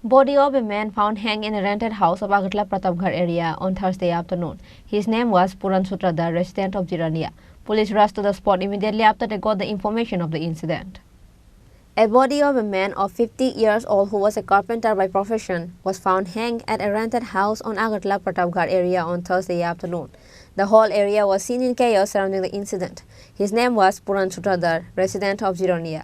Body of a man found hanged in a rented house of Agartala Pratapgarh area on Thursday afternoon. His name was Puran Sutradhar, resident of Jirania. Police rushed to the spot immediately after they got the information of the incident. A body of a man of 50 years old who was a carpenter by profession was found hanged at a rented house on Agartala Pratapgarh area on Thursday afternoon. The whole area was seen in chaos surrounding the incident. His name was Puran Sutradhar, resident of Jirania.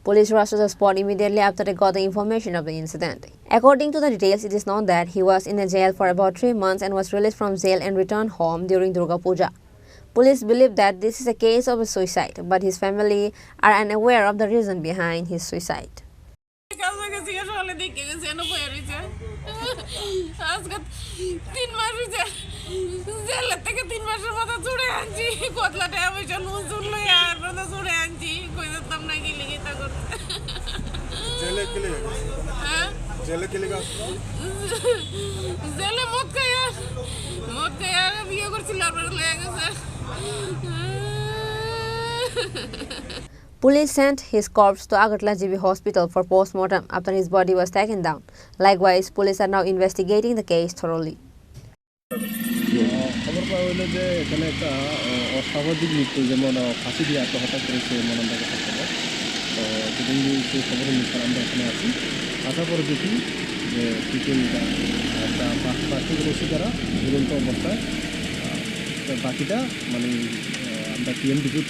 Police rushed to the spot immediately after they got the information of the incident. According to the details, it is known that he was in a jail for about 3 months and was released from jail and returned home during Durga Puja. Police believe that this is a case of a suicide, but his family are unaware of the reason behind his suicide. Police sent his corpse to Agartala GB hospital for post-mortem after his body was taken down. Likewise, police are now investigating the case thoroughly. খবর পাওয়া হলো যে এখানে একটা অস্বাভাবিক মৃত্যু যেমন ফাঁসি দিয়ে আত্মহত্যা করেছে মনন্দাকে সরকার তো সেদিন সেই খবরের নিশ্চয় আমরা এখানে আছি আশা করে দেখি যে টিটেলটা একটা প্রাথমিক রসি দ্বারা ঝুলন্ত অবস্থায় বাকিটা মানে আমরা টিএম রিপোর্ট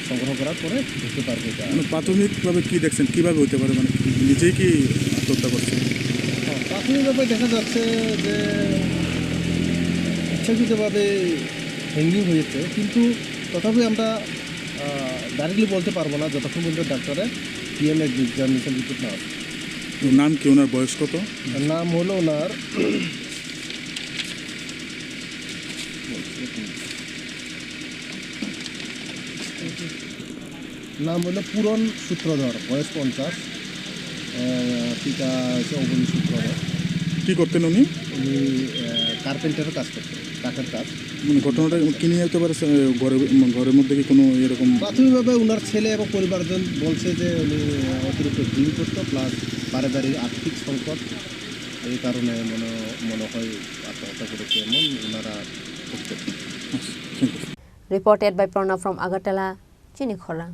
সংগ্রহ করার পরে বুঝতে পারবো মানে প্রাথমিকভাবে কী দেখছেন কীভাবে হতে পারে মানে নিজেই কি আত্মহত্যা করছে প্রাথমিকভাবে দেখা যাচ্ছে যে ইচ্ছাকৃতভাবে হ্যাঙ্গিং হয়েছে কিন্তু তথাপি আমরা ডাইরেক্টলি বলতে পারবো না যতক্ষণ পর্যন্ত ডাক্তারের টিএম এক্সামিনেশন রিপোর্ট না আসে। নাম কি ওনার বয়স কত? নাম হলো ওনার নাম হলো পুরন সূত্রধর, বয়স 50, পিতা হচ্ছে অবনী সূত্রধর। কী করতেন উনি? উনি কার্পেন্টারের কাজ করতেন, কাঠের কাজ। মানে ঘটনাটা কী নিয়ে হতে পারে? ঘরের মধ্যে কি কোনো এরকম? প্রাথমিকভাবে ওনার ছেলে এবং পরিবারজন বলছে যে উনি অতিরিক্ত ড্রিঙ্ক করতো, প্লাস পারিবারিক আর্থিক সংকট, এই কারণে মনে হয় আত্মহত্যা করেছে এমন ওনারা করতেন। Reported by Pranav from Agartala, Chini, Khorang.